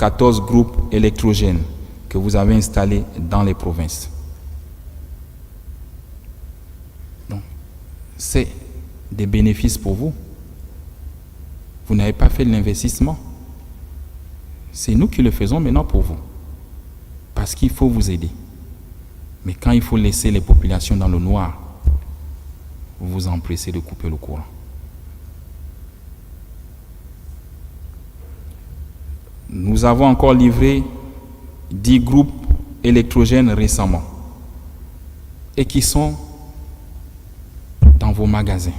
14 groupes électrogènes que vous avez installés dans les provinces. Donc, c'est des bénéfices pour vous. Vous n'avez pas fait de l'investissement. C'est nous qui le faisons maintenant pour vous. Parce qu'il faut vous aider. Mais quand il faut laisser les populations dans le noir, vous vous empressez de couper le courant. Nous avons encore livré 10 groupes électrogènes récemment et qui sont dans vos magasins.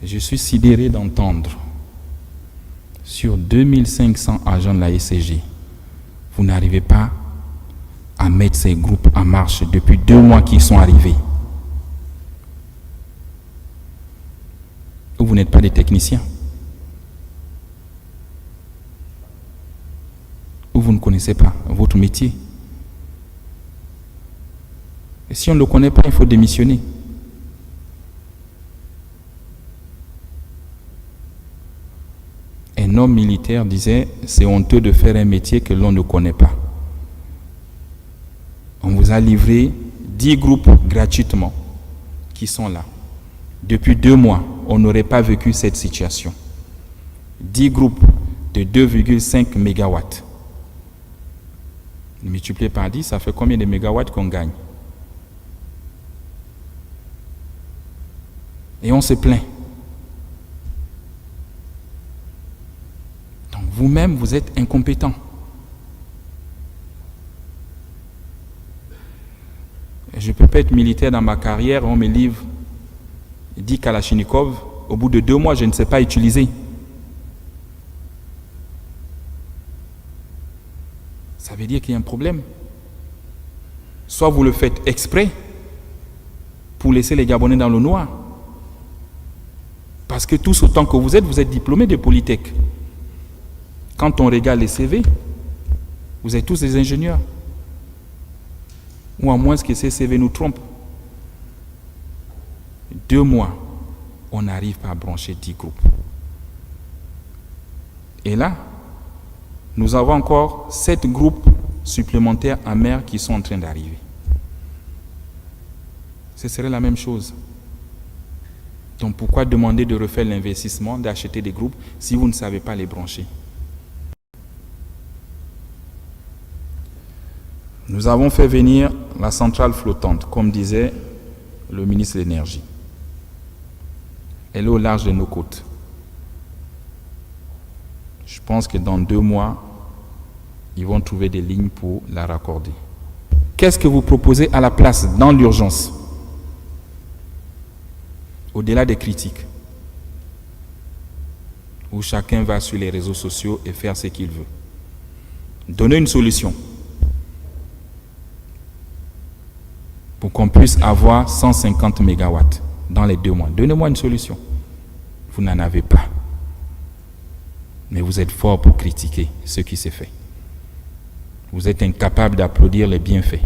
Je suis sidéré d'entendre sur 2500 agents de la SCG, vous n'arrivez pas à mettre ces groupes en marche depuis 2 mois qu'ils sont arrivés. Ou vous n'êtes pas des techniciens. Ou vous ne connaissez pas votre métier. Et si on ne le connaît pas, il faut démissionner. Un homme militaire disait, c'est honteux de faire un métier que l'on ne connaît pas. On vous a livré 10 groupes gratuitement qui sont là. Depuis 2 mois, on n'aurait pas vécu cette situation. 10 groupes de 2,5 mégawatts. Multiplié par 10, ça fait combien de mégawatts qu'on gagne? Et on se plaint. Donc vous-même, vous êtes incompétent. Je ne peux pas être militaire dans ma carrière, on me livre 10 Kalachnikov, au bout de 2 mois, je ne sais pas utiliser. Ça veut dire qu'il y a un problème. Soit vous le faites exprès pour laisser les Gabonais dans le noir. Parce que tous autant que vous êtes diplômés de Polytech. Quand on regarde les CV, vous êtes tous des ingénieurs. Ou à moins que ces CV nous trompent. 2 mois, on n'arrive pas à brancher 10 groupes. Et là, nous avons encore 7 groupes supplémentaires en mer qui sont en train d'arriver. Ce serait la même chose. Donc pourquoi demander de refaire l'investissement, d'acheter des groupes si vous ne savez pas les brancher? Nous avons fait venir la centrale flottante, comme disait le ministre de l'Énergie. Elle est au large de nos côtes. Je pense que dans 2 mois, ils vont trouver des lignes pour la raccorder. Qu'est-ce que vous proposez à la place dans l'urgence? Au-delà des critiques, où chacun va sur les réseaux sociaux et faire ce qu'il veut. Donnez une solution pour qu'on puisse avoir 150 mégawatts dans les 2 mois. Donnez-moi une solution. Vous n'en avez pas. Mais vous êtes fort pour critiquer ce qui s'est fait. Vous êtes incapable d'applaudir les bienfaits.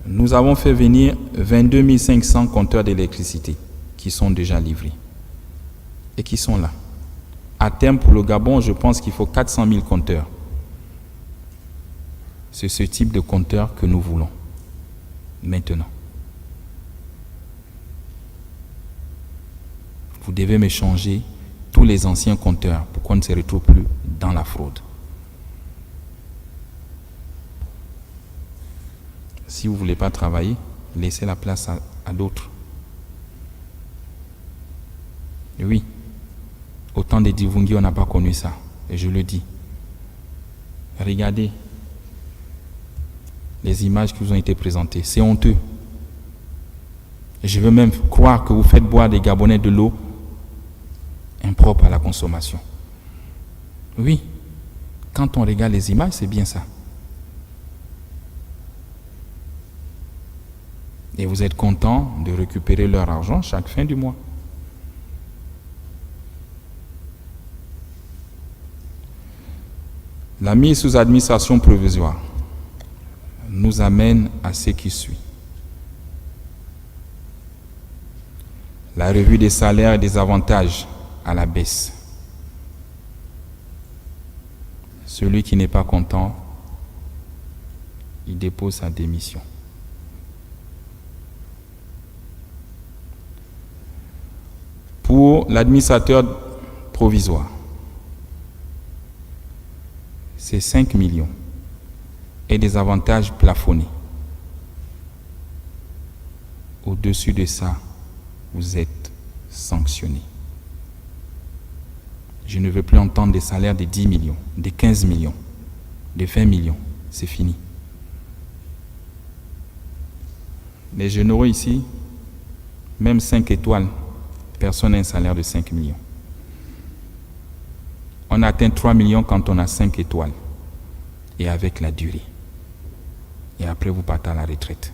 Nous avons fait venir 22 500 compteurs d'électricité qui sont déjà livrés et qui sont là. À terme, pour le Gabon, je pense qu'il faut 400 000 compteurs. C'est ce type de compteur que nous voulons maintenant. Vous devez me changer tous les anciens compteurs pour qu'on ne se retrouve plus dans la fraude. Si vous ne voulez pas travailler, laissez la place à d'autres. Et oui, au temps des Divungi, on n'a pas connu ça. Et je le dis. Regardez les images qui vous ont été présentées. C'est honteux. Et je veux même croire que vous faites boire des Gabonais de l'eau impropre à la consommation. Oui, quand on regarde les images, c'est bien ça. Et vous êtes content de récupérer leur argent chaque fin du mois. La mise sous administration provisoire nous amène à ce qui suit. La revue des salaires et des avantages à la baisse. Celui qui n'est pas content, il dépose sa démission. Pour l'administrateur provisoire, c'est 5 millions et des avantages plafonnés. Au-dessus de ça, vous êtes sanctionné. Je ne veux plus entendre des salaires de 10 millions, de 15 millions, de 20 millions. C'est fini. Les généraux ici, même 5 étoiles, personne n'a un salaire de 5 millions. On atteint 3 millions quand on a 5 étoiles. Et avec la durée. Et après, vous partez à la retraite.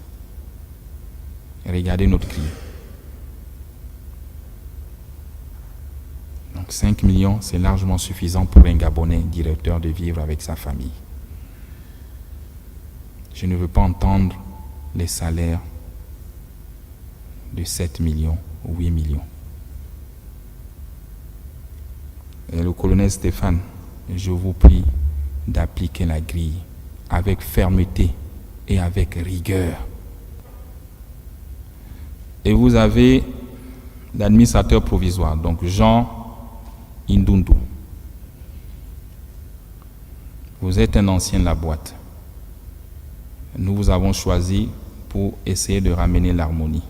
Et regardez notre grille. Donc 5 millions, c'est largement suffisant pour un Gabonais directeur de vivre avec sa famille. Je ne veux pas entendre les salaires de 7 millions ou 8 millions. Et le colonel Stéphane, je vous prie d'appliquer la grille avec fermeté et avec rigueur. Et vous avez l'administrateur provisoire, donc Jean Indundu. Vous êtes un ancien de la boîte. Nous vous avons choisi pour essayer de ramener l'harmonie.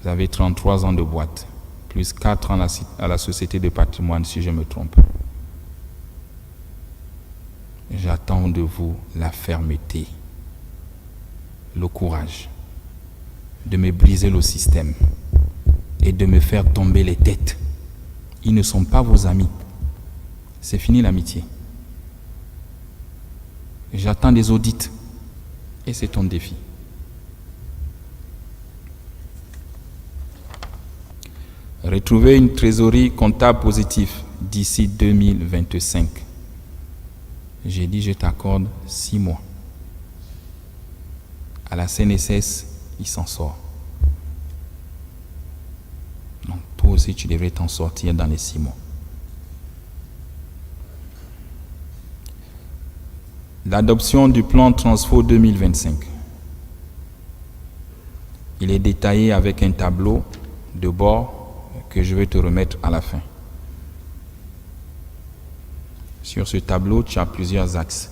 Vous avez 33 ans de boîte, plus 4 ans à la Société de patrimoine, si je me trompe. J'attends de vous la fermeté, le courage de me briser le système et de me faire tomber les têtes. Ils ne sont pas vos amis. C'est fini l'amitié. J'attends des audits et c'est ton défi. Retrouver une trésorerie comptable positive d'ici 2025. J'ai dit je t'accorde 6 mois. À la CNSS, il s'en sort. Donc toi aussi tu devrais t'en sortir dans les 6 mois. L'adoption du plan Transfo 2025. Il est détaillé avec un tableau de bord que je vais te remettre à la fin. Sur ce tableau, tu as plusieurs axes.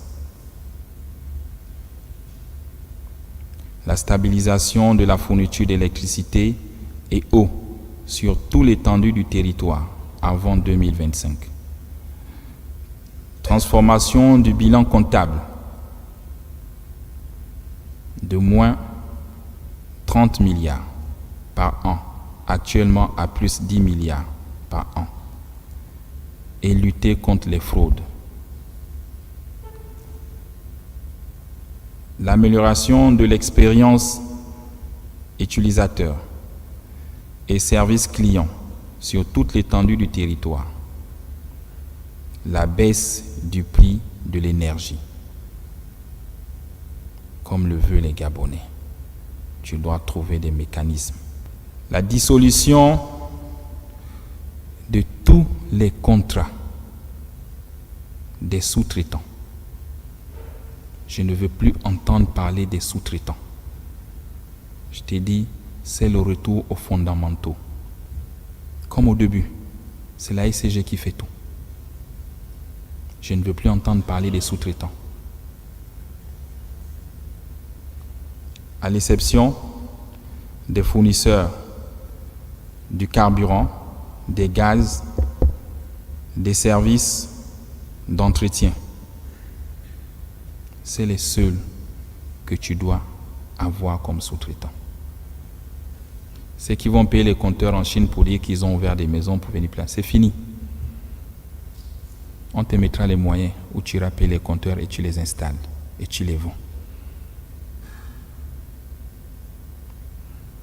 La stabilisation de la fourniture d'électricité et eau sur tout l'étendue du territoire avant 2025. Transformation du bilan comptable de moins 30 milliards par an, actuellement à plus 10 milliards par an, et lutter contre les fraudes. L'amélioration de l'expérience utilisateur et service client sur toute l'étendue du territoire. La baisse du prix de l'énergie, comme le veulent les Gabonais. Tu dois trouver des mécanismes. La dissolution de tous les contrats des sous-traitants. Je ne veux plus entendre parler des sous-traitants. Je t'ai dit, c'est le retour aux fondamentaux. Comme au début, c'est la SCG qui fait tout. Je ne veux plus entendre parler des sous-traitants. À l'exception des fournisseurs du carburant, des gaz, des services d'entretien. C'est les seuls que tu dois avoir comme sous-traitants. Ceux qui vont payer les compteurs en Chine pour dire qu'ils ont ouvert des maisons pour venir placer, c'est fini. On te mettra les moyens où tu iras payer les compteurs et tu les installes et tu les vends.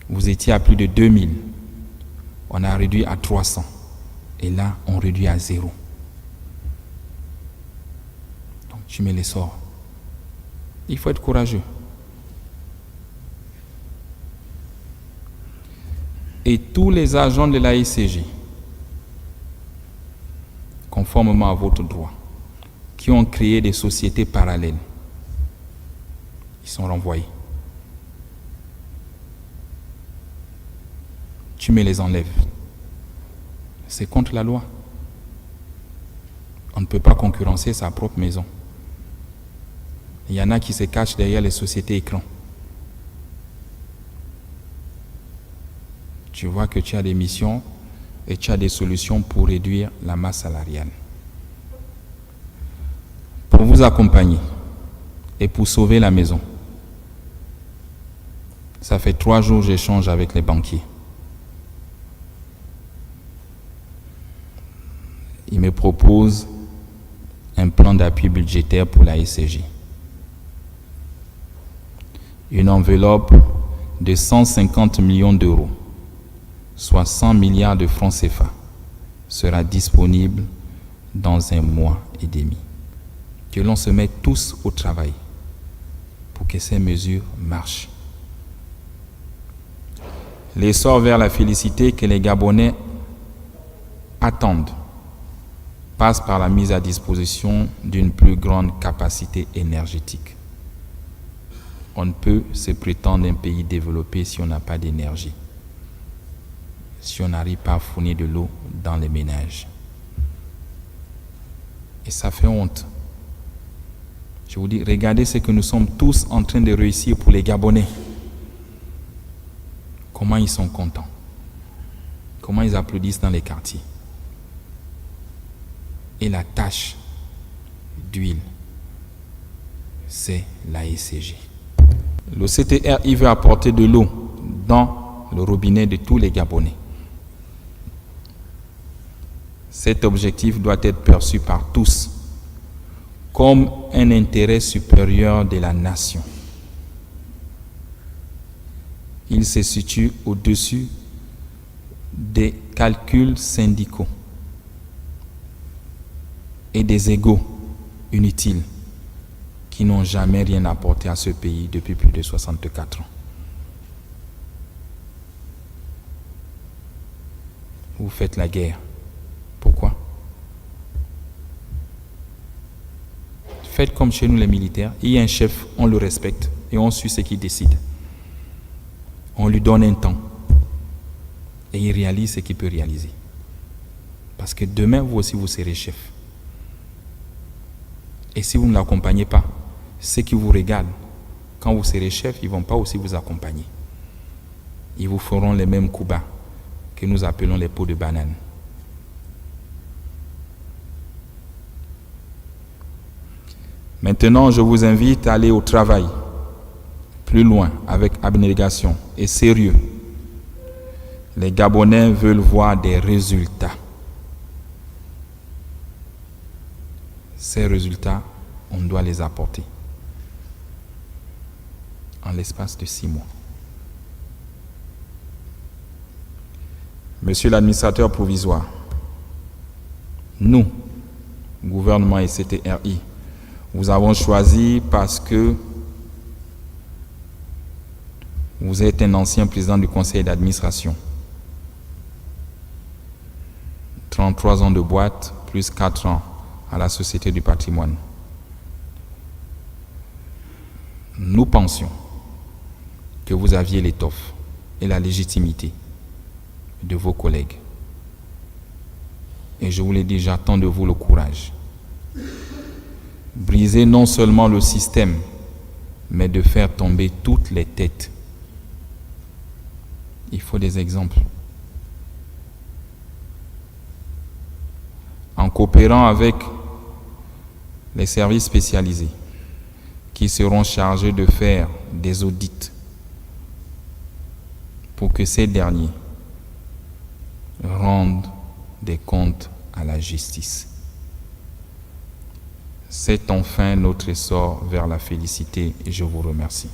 Vous étiez à plus de 2000. On a réduit à 300. Et là, on réduit à 0. Donc, tu mets les sorts. Il faut être courageux. Et tous les agents de la SCG, conformément à votre droit, qui ont créé des sociétés parallèles, ils sont renvoyés. Tu me les enlèves. C'est contre la loi. On ne peut pas concurrencer sa propre maison. Il y en a qui se cachent derrière les sociétés écrans. Tu vois que tu as des missions et tu as des solutions pour réduire la masse salariale. Pour vous accompagner et pour sauver la maison, ça fait 3 jours que j'échange avec les banquiers. Ils me proposent un plan d'appui budgétaire pour la SCJ. Une enveloppe de 150 millions d'euros, soit 100 milliards de francs CFA, sera disponible dans 1 mois et demi. Que l'on se mette tous au travail pour que ces mesures marchent. L'essor vers la félicité que les Gabonais attendent passe par la mise à disposition d'une plus grande capacité énergétique. On ne peut se prétendre un pays développé si on n'a pas d'énergie, si on n'arrive pas à fournir de l'eau dans les ménages. Et ça fait honte. Je vous dis, regardez ce que nous sommes tous en train de réussir pour les Gabonais. Comment ils sont contents. Comment ils applaudissent dans les quartiers. Et la tâche d'huile, c'est la SCJ. Le CTRI veut apporter de l'eau dans le robinet de tous les Gabonais. Cet objectif doit être perçu par tous comme un intérêt supérieur de la nation. Il se situe au-dessus des calculs syndicaux et des égos inutiles qui n'ont jamais rien apporté à ce pays depuis plus de 64 ans. Vous faites la guerre. Pourquoi? Faites comme chez nous les militaires. Il y a un chef, on le respecte et on suit ce qu'il décide. On lui donne un temps et il réalise ce qu'il peut réaliser. Parce que demain, vous aussi, vous serez chef. Et si vous ne l'accompagnez pas, ceux qui vous regardent, quand vous serez chef, ils ne vont pas aussi vous accompagner. Ils vous feront les mêmes coups bas que nous appelons les pots de banane. Maintenant, je vous invite à aller au travail, plus loin, avec abnégation et sérieux. Les Gabonais veulent voir des résultats. Ces résultats, on doit les apporter en l'espace de 6 mois. Monsieur l'administrateur provisoire, nous, gouvernement et CTRI, vous avons choisi parce que vous êtes un ancien président du conseil d'administration. 33 ans de boîte, plus 4 ans à la Société du patrimoine. Nous pensions que vous aviez l'étoffe et la légitimité de vos collègues. Et je vous l'ai dit, j'attends de vous le courage. Briser non seulement le système, mais de faire tomber toutes les têtes. Il faut des exemples. En coopérant avec les services spécialisés qui seront chargés de faire des audits pour que ces derniers rendent des comptes à la justice. C'est enfin notre essor vers la félicité et je vous remercie.